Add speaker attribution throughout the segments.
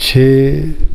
Speaker 1: 6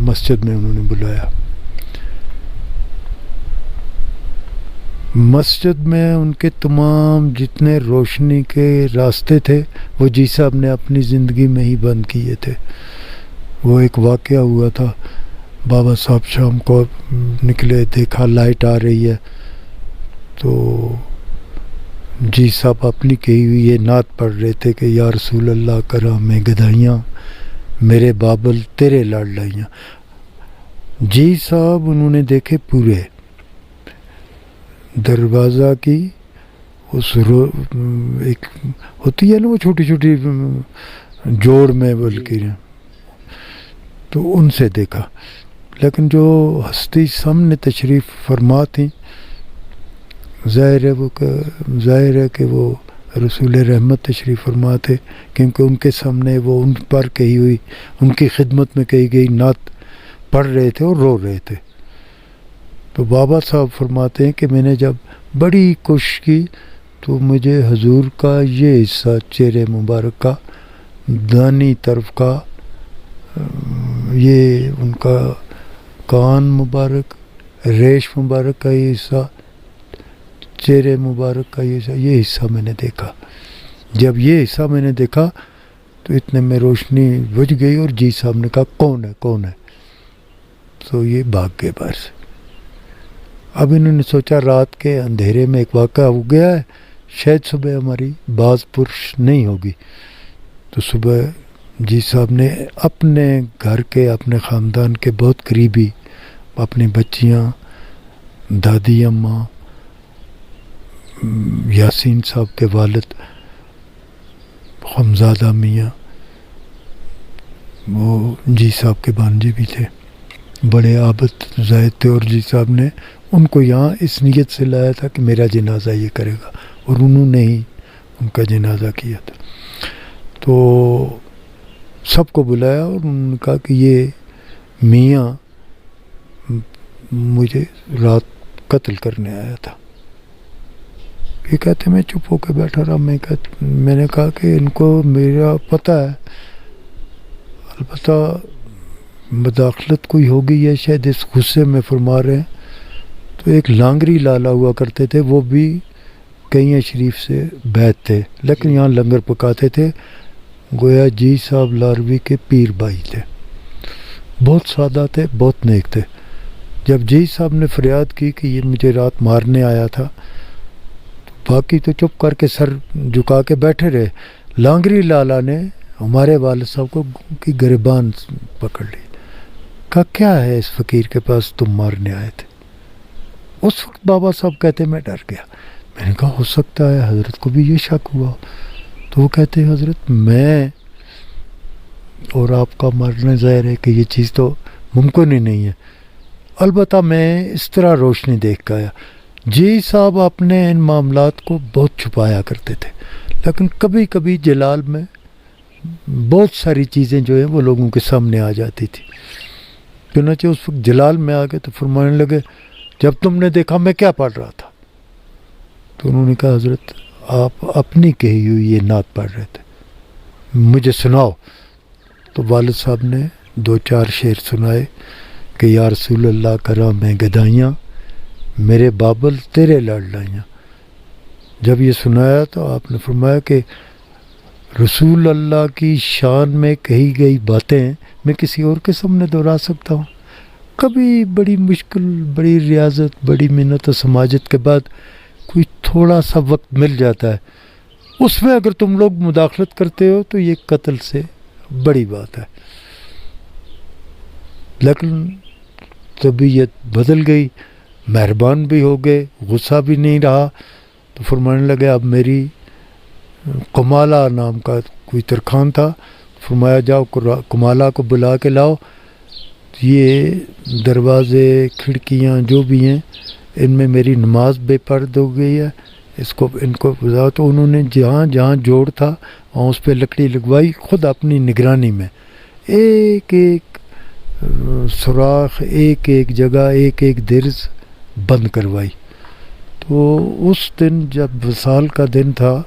Speaker 1: مسجد میں انہوں نے بلایا. مسجد میں ان کے تمام جتنے روشنی کے راستے تھے وہ جی صاحب نے اپنی زندگی میں ہی بند کیے تھے. وہ ایک واقعہ ہوا تھا, بابا صاحب شام کو نکلے, دیکھا لائٹ آ رہی ہے, تو جی صاحب اپنی کہی ہوئی یہ نعت پڑھ رہے تھے کہ یا رسول اللہ کرا میں گدائیاں, میرے بابل تیرے لاڈ لائیاں. جی صاحب انہوں نے دیکھے پورے دروازہ کی اس ایک ہوتی ہے نا وہ چھوٹی چھوٹی جوڑ میں بلکہ, تو ان سے دیکھا. لیکن جو ہستی سامنے تشریف فرما تھیں, ظاہر ہے کہ وہ رسول رحمت تشریف فرما تھے, کیونکہ ان کے سامنے وہ ان پر کہی ہوئی, ان کی خدمت میں کہی گئی نعت پڑھ رہے تھے اور رو رہے تھے. تو بابا صاحب فرماتے ہیں کہ میں نے جب بڑی کوشش کی تو مجھے حضور کا یہ حصہ چہرے مبارک کا دانی طرف کا, یہ ان کا کان مبارک, ریش مبارک کا یہ حصہ, چہرے مبارک کا یہ حصہ میں نے دیکھا. جب یہ حصہ میں نے دیکھا تو اتنے میں روشنی بجھ گئی اور جی صاحب نے کہا کون ہے کون ہے, تو یہ بھاگ گئے باہر سے. اب انہوں نے سوچا رات کے اندھیرے میں ایک واقعہ ہو گیا ہے, شاید صبح ہماری باز پرش نہیں ہوگی. تو صبح جی صاحب نے اپنے گھر کے, اپنے خاندان کے بہت قریبی, اپنی بچیاں, دادی اماں, یاسین صاحب کے والد خمزادہ میاں, وہ جی صاحب کے بانجے بھی تھے, بڑے عابد زاہد تھے, اور جی صاحب نے ان کو یہاں اس نیت سے لایا تھا کہ میرا جنازہ یہ کرے گا, اور انہوں نے ہی ان کا جنازہ کیا تھا. تو سب کو بلایا اور انہوں نے کہا کہ یہ میاں مجھے رات قتل کرنے آیا تھا. یہ کہتے میں چپ ہو کے بیٹھا رہا. میں نے کہا کہ ان کو میرا پتہ ہے, البتہ مداخلت کوئی ہوگی یا شاید اس غصے میں فرما رہے ہیں. تو ایک لانگری لالا ہوا کرتے تھے, وہ بھی کئیاں شریف سے بیت تھے, لیکن یہاں لنگر پکاتے تھے. گویا جی صاحب لاروی کے پیر بھائی تھے, بہت سادہ تھے, بہت نیک تھے. جب جی صاحب نے فریاد کی کہ یہ مجھے رات مارنے آیا تھا, باقی تو چپ کر کے سر جھکا کے بیٹھے رہے. لانگری لالا نے ہمارے والد صاحب کو کی گریبان پکڑ لی, کہا کیا ہے اس فقیر کے پاس تم مارنے آئے تھے؟ اس وقت بابا صاحب کہتے میں ڈر گیا. میں نے کہا ہو سکتا ہے حضرت کو بھی یہ شک ہوا. تو وہ کہتے ہیں حضرت میں اور آپ کا مرنا ظاہر ہے کہ یہ چیز تو ممکن ہی نہیں ہے, البتہ میں اس طرح روشنی دیکھ کے آیا. جی صاحب اپنے ان معاملات کو بہت چھپایا کرتے تھے, لیکن کبھی کبھی جلال میں بہت ساری چیزیں جو ہیں وہ لوگوں کے سامنے آ جاتی تھی. چنانچہ اس وقت جلال میں آ گئے تو فرمانے لگے جب تم نے دیکھا میں کیا پڑھ رہا تھا؟ تو انہوں نے کہا حضرت آپ اپنی کہی ہوئی یہ نعت پڑھ رہے تھے, مجھے سناؤ. تو والد صاحب نے 2-4 شعر سنائے کہ یا رسول اللہ کرا میں گدائیاں, میرے بابل تیرے لڑ لائیاں. جب یہ سنایا تو آپ نے فرمایا کہ رسول اللہ کی شان میں کہی گئی باتیں میں کسی اور کے سامنے دہرا سکتا ہوں؟ کبھی بڑی مشکل, بڑی ریاضت, بڑی محنت و سماجت کے بعد کوئی تھوڑا سا وقت مل جاتا ہے, اس میں اگر تم لوگ مداخلت کرتے ہو تو یہ قتل سے بڑی بات ہے. لیکن طبیعت بدل گئی, مہربان بھی ہو گئے, غصہ بھی نہیں رہا. تو فرمانے لگے اب میری کمالہ نام کا کوئی ترخان تھا, فرمایا جاؤ کمالہ کو بلا کے لاؤ, یہ دروازے کھڑکیاں جو بھی ہیں ان میں میری نماز بے پرد ہو گئی ہے, ان کو بتاؤ. تو انہوں نے جہاں جہاں جوڑ تھا وہاں اس پہ لکڑی لگوائی, خود اپنی نگرانی میں ایک ایک سوراخ, ایک ایک جگہ, ایک ایک درز بند کروائی. تو اس دن جب وصال کا دن تھا,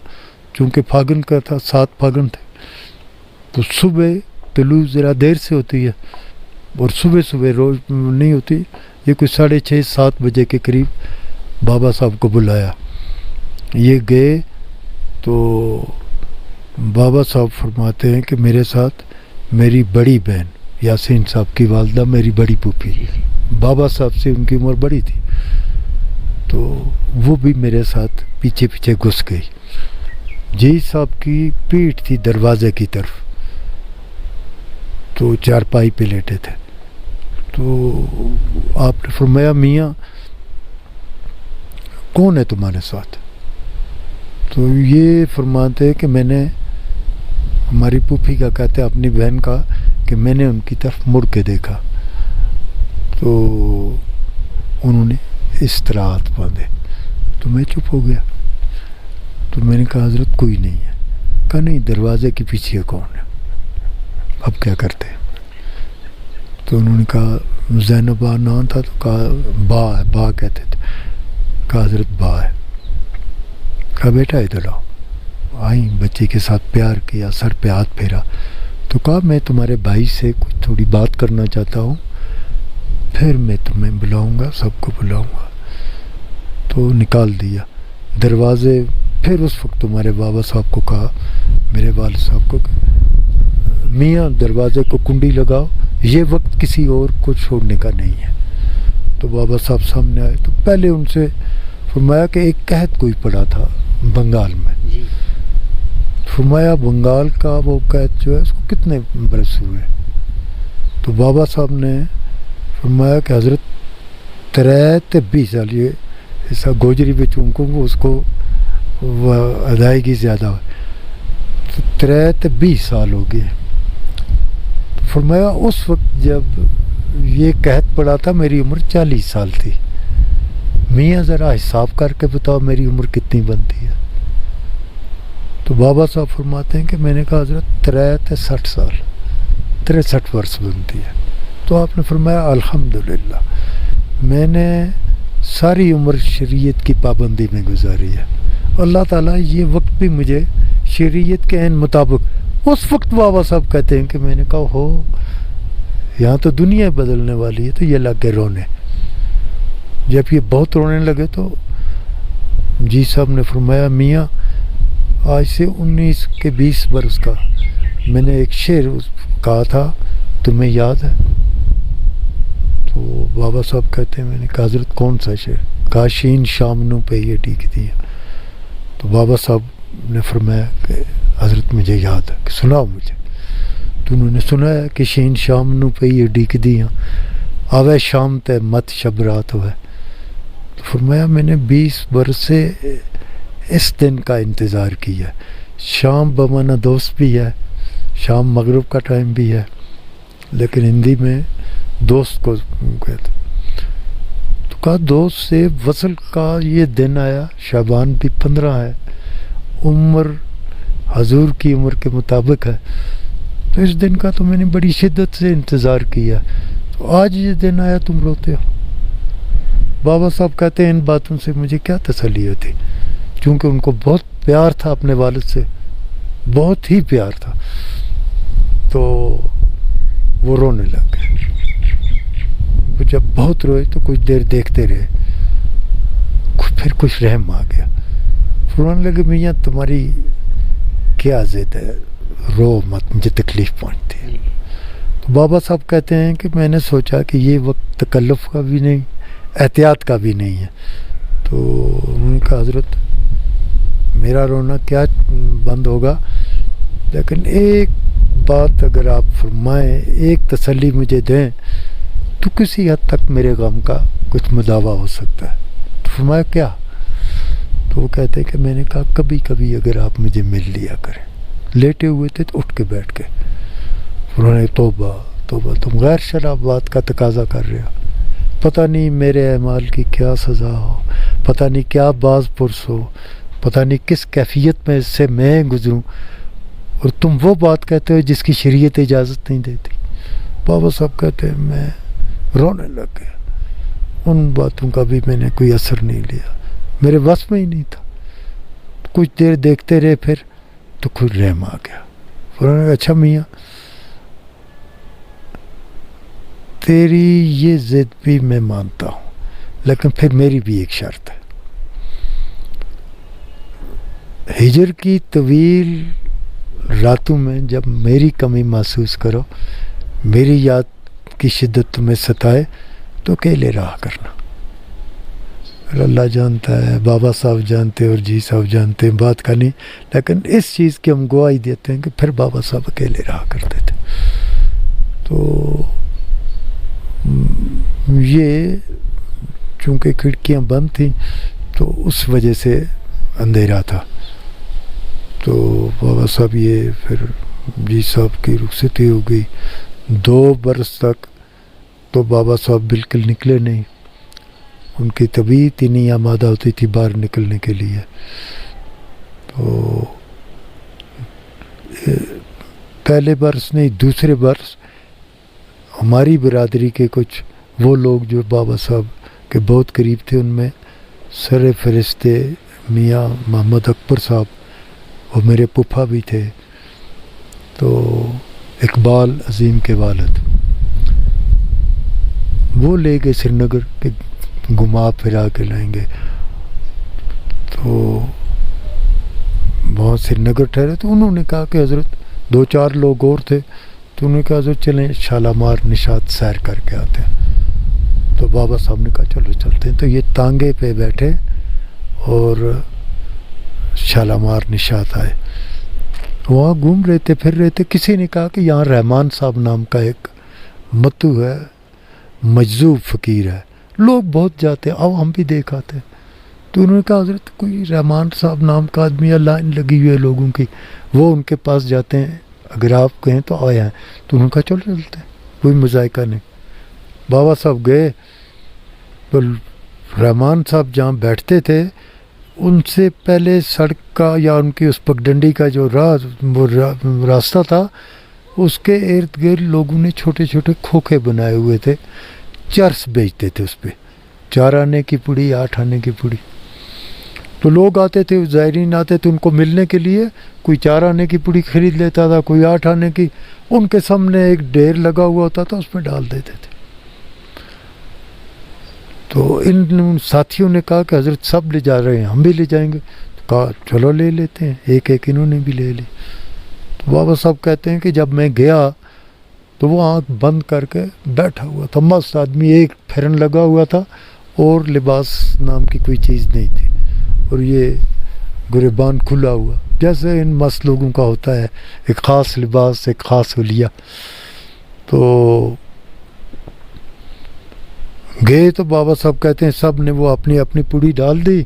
Speaker 1: چونکہ پھاگن کا تھا, 7 پھاگن تھے, تو صبح طلوع ذرا دیر سے ہوتی ہے, اور صبح صبح روز نہیں ہوتی، یہ کوئی 6:30-7 بجے کے قریب بابا صاحب کو بلایا. یہ گئے تو بابا صاحب فرماتے ہیں کہ میرے ساتھ میری بڑی بہن یاسین صاحب کی والدہ میری بڑی پھوپھی، بابا صاحب سے ان کی عمر بڑی تھی، تو وہ بھی میرے ساتھ پیچھے پیچھے گھس گئی. جی صاحب کی پیٹھ تھی دروازے کی طرف، تو چارپائی پہ لیٹے تھے. تو آپ نے فرمایا میاں کون ہے تمہارے ساتھ؟ تو یہ فرماتے ہیں کہ میں نے ہماری پھوپھی کا کہتے ہیں اپنی بہن کا کہ میں نے ان کی طرف مڑ کے دیکھا تو انہوں نے اس طرح ہاتھ باندھے. تو میں چپ ہو گیا. تو میں نے کہا حضرت کوئی نہیں ہے. کہا نہیں دروازے کے پیچھے کون ہے، اب کیا کرتے؟ تو انہوں نے کہا زینب نام تھا، تو کہا با ہے، با کہتے تھے. کہا حضرت با ہے. کہا بیٹا ادھر آؤ. آئیں، بچے کے ساتھ پیار کیا، سر پہ ہاتھ پھیرا. تو کہا میں تمہارے بھائی سے کچھ تھوڑی بات کرنا چاہتا ہوں، پھر میں تمہیں بلاؤں گا، سب کو بلاؤں گا. تو نکال دیا دروازے. پھر اس وقت تمہارے بابا صاحب کو کہا، میرے والد صاحب کو، کہ میاں دروازے کو کنڈی لگاؤ، یہ وقت کسی اور کو چھوڑنے کا نہیں ہے. تو بابا صاحب سامنے آئے تو پہلے ان سے فرمایا کہ ایک قحط کوئی پڑا تھا بنگال میں. فرمایا بنگال کا وہ قحط جو ہے اس کو کتنے برس ہوئے؟ تو بابا صاحب نے فرمایا کہ حضرت 23 سال. یہ ایسا گوجری میں چونکوں کو اس کو وہ ادائیگی زیادہ ہے، تو 23 سال ہو گئے. فرمایا اس وقت جب یہ قحط پڑا تھا میری عمر 40 سال تھی. میاں ذرا حساب کر کے بتاؤ میری عمر کتنی بنتی ہے؟ تو بابا صاحب فرماتے ہیں کہ میں نے کہا حضرت 63 سال، 63 برس بنتی ہے. تو آپ نے فرمایا الحمدللہ میں نے ساری عمر شریعت کی پابندی میں گزاری ہے. اللہ تعالیٰ یہ وقت بھی مجھے شریعت کے عین مطابق. اس وقت بابا صاحب کہتے ہیں کہ میں نے کہا ہو یہاں تو دنیا بدلنے والی ہے. تو یہ لگ گئے رونے. جب یہ بہت رونے لگے تو جی صاحب نے فرمایا میاں آج سے 19 کے 20 برس کا میں نے ایک شعر کہا تھا، تمہیں یاد ہے؟ تو بابا صاحب کہتے ہیں میں نے کہا حضرت کون سا شعر؟ کہا شین شامنوں پہ یہ ڈیگ دیا. تو بابا صاحب نے فرمایا کہ حضرت مجھے یاد ہے، کہ سناؤ مجھے. تو انہوں نے سنایا کہ شین شامنوں پہ یہ ڈیگ دیا آوے شام تے مت شب رات ہوئے. تو فرمایا میں نے 20 برس سے اس دن کا انتظار کیا. شام بمانا دوست بھی ہے، شام مغرب کا ٹائم بھی ہے، لیکن ہندی میں دوست کو کہتے. تو کہا دوست سے وصل کا یہ دن آیا، شعبان بھی 15 ہے، عمر حضور کی عمر کے مطابق ہے. تو اس دن کا تو میں نے بڑی شدت سے انتظار کیا، تو آج یہ دن آیا تم روتے ہو. بابا صاحب کہتے ہیں ان باتوں سے مجھے کیا تسلی ہوتی، کیونکہ ان کو بہت پیار تھا اپنے والد سے، بہت ہی پیار تھا. تو وہ رونے لگ گئے. وہ جب بہت روئے تو کچھ دیر دیکھتے رہے، پھر کچھ رحم آ گیا. فرمانے لگے میاں تمہاری کیا ضد ہے، رو مت، مجھے تکلیف پہنچتی ہے. تو بابا صاحب کہتے ہیں کہ میں نے سوچا کہ یہ وقت تکلف کا بھی نہیں، احتیاط کا بھی نہیں ہے. تو انہوں نے کہا حضرت میرا رونا کیا بند ہوگا، لیکن ایک بات اگر آپ فرمائیں، ایک تسلی مجھے دیں تو کسی حد تک میرے غم کا کچھ مداوع ہو سکتا ہے. تو فرمایا کیا؟ تو وہ کہتے ہیں کہ میں نے کہا کبھی کبھی اگر آپ مجھے مل لیا کریں. لیٹے ہوئے تھے تو اٹھ کے بیٹھ گئے. انہوں نے توبہ توبہ، تم غیر شرع بات کا تقاضا کر رہے ہو. پتہ نہیں میرے اعمال کی کیا سزا ہو، پتہ نہیں کیا باز پرس ہو، پتہ نہیں کس کیفیت میں اس سے میں گزروں، اور تم وہ بات کہتے ہو جس کی شریعت اجازت نہیں دیتی. بابا صاحب کہتے ہیں میں رونے لگ گیا. ان باتوں کا بھی میں نے کوئی اثر نہیں لیا، میرے وس میں ہی نہیں تھا. کچھ دیر دیکھتے رہے، پھر تو خود رحم آ گیا. انہوں نے کہا اچھا میاں تیری یہ ضد بھی میں مانتا ہوں، لیکن پھر میری بھی ایک شرط ہے، ہجر کی طویل راتوں میں جب میری کمی محسوس کرو، میری یاد کی شدت تمہیں ستائے، تو اکیلے رہا کرنا۔ اللہ جانتا ہے، بابا صاحب جانتے اور جی صاحب جانتے ہیں، بات کا نہیں، لیکن اس چیز کی ہم گواہی دیتے ہیں کہ پھر بابا صاحب اکیلے رہا کرتے تھے۔ تو یہ چونکہ کھڑکیاں بند تھیں تو اس وجہ سے اندھیرا تھا، تو بابا صاحب یہ پھر جی صاحب کی رخصتی ہو گئی۔ 2 برس تک تو بابا صاحب بالکل نکلے نہیں، ان کی طبیعت ہی نہیں آمادہ ہوتی تھی باہر نکلنے کے لیے۔ تو پہلے برس نہیں، دوسرے برس ہماری برادری کے کچھ وہ لوگ جو بابا صاحب کے بہت قریب تھے، ان میں سر فرشتے میاں محمد اکبر صاحب، وہ میرے پھپھا بھی تھے، تو اقبال عظیم کے والد، وہ لے گئے سری نگر کہ گھما پھرا کے لائیں گے۔ تو وہاں سری نگر ٹھہرے تو انہوں نے کہا کہ حضرت 2-4 لوگ اور تھے، تو انہوں نے کہا حضرت چلیں شالامار نشاط سیر کر کے آتے ہیں۔ تو بابا صاحب نے کہا چلو چلتے ہیں، تو یہ تانگے پہ بیٹھے اور شالامار نشاط آئے، وہاں گھوم رہے تھے پھر رہے تھے۔ کسی نے کہا کہ یہاں رحمان صاحب نام کا ایک متو ہے، مجذوب فقیر ہے، لوگ بہت جاتے ہیں، آؤ ہم بھی دیکھ آتے ہیں۔ تو انہوں نے کہا حضرت کوئی رحمان صاحب نام کا آدمی ہے، لائن لگی ہوئی ہے لوگوں کی، وہ ان کے پاس جاتے ہیں، اگر آپ کہیں تو آئے ہیں۔ تو انہوں نے کہا چلو چلتے ہیں، کوئی مذائقہ نہیں۔ بابا صاحب گئے تو رحمان صاحب جہاں بیٹھتے تھے ان سے پہلے سڑک کا یا ان کی اس پگڈنڈی کا جو راستہ تھا، اس کے ارد گرد لوگوں نے چھوٹے چھوٹے کھوکھے بنائے ہوئے تھے، چرس بیچتے تھے اس پہ، 4 آنے کی پوڑی، 8 آنے کی پوڑی۔ تو لوگ آتے تھے، زائرین آتے تھے ان کو ملنے کے لیے، کوئی 4 آنے کی پوڑی خرید لیتا تھا، کوئی 8 آنے کی، ان کے سامنے ایک ڈھیر لگا ہوا ہوتا تھا، اس میں ڈال دیتے تھے۔ تو ان ساتھیوں نے کہا کہ حضرت سب لے جا رہے ہیں، ہم بھی لے جائیں گے۔ تو کہا چلو لے لیتے ہیں، ایک ایک انہوں نے بھی لے لی۔ تو بابا صاحب کہتے ہیں کہ جب میں گیا تو وہ آنکھ بند کر کے بیٹھا ہوا تھا، مست آدمی، ایک پھرن لگا ہوا تھا اور لباس نام کی کوئی چیز نہیں تھی، اور یہ گریبان کھلا ہوا، جیسے ان مست لوگوں کا ہوتا ہے، ایک خاص لباس، ایک خاص حلیہ۔ تو گئے تو بابا صاحب کہتے ہیں سب نے وہ اپنی اپنی پوڑی ڈال دی،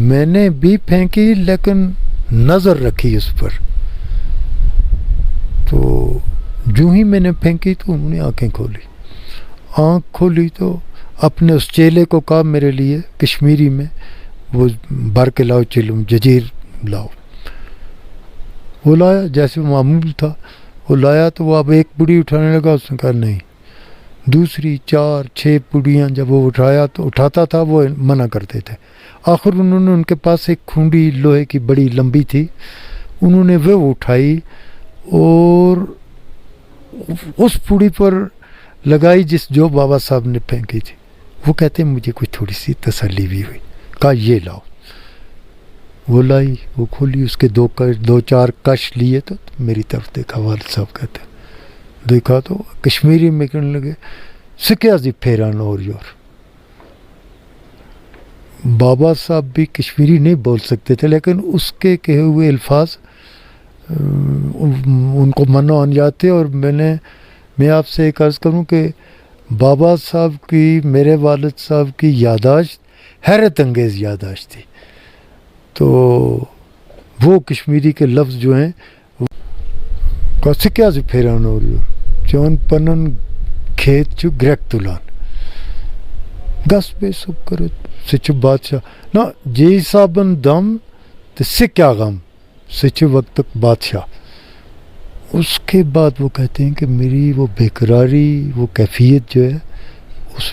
Speaker 1: میں نے بھی پھینکی لیکن نظر رکھی اس پر۔ تو جو ہی میں نے پھینکی تو انہوں نے آنکھیں کھولی، آنکھ کھولی تو اپنے اس چیلے کو کہا میرے لیے کشمیری میں وہ بھر کے لاؤ چلوں، ججیر لاؤ۔ وہ لایا جیسے معمول تھا، وہ لایا تو وہ اب ایک پوڑی اٹھانے لگا، اس نے کہا نہیں، دوسری 4-6 پوڑیاں جب وہ اٹھاتا تھا وہ منع کرتے تھے۔ آخر انہوں نے، ان کے پاس ایک کھونڈی لوہے کی بڑی لمبی تھی، انہوں نے وہ اٹھائی اور اس پوڑی پر لگائی جو بابا صاحب نے پھینکی تھی۔ وہ کہتے ہیں مجھے کوئی تھوڑی سی تسلی بھی ہوئی، کہا یہ لاؤ۔ وہ لائی، وہ کھولی، اس کے 2-4 کش لیے تو میری طرف دیکھا، والد صاحب کہتے ہیں دیکھا تو کشمیری میں کہنے لگے سکیا زی پھیران اور یور۔ بابا صاحب بھی کشمیری نہیں بول سکتے تھے، لیکن اس کے کہے ہوئے الفاظ ان کو منع آن جاتے، اور میں آپ سے ایک عرض کروں کہ بابا صاحب کی، میرے والد صاحب کی یادداشت حیرت انگیز یادداشت تھی۔ تو وہ کشمیری کے لفظ جو ہیں سکیا زی پھیران اور یور چون پنن کھیت چو گریک تلان گس بے سب کرت سچ بادشاہ نہ جی صابن دم تو سکیا غم سچ وقت تک بادشاہ۔ اس کے بعد وہ کہتے ہیں کہ میری وہ بے قراری، وہ کیفیت جو ہے اس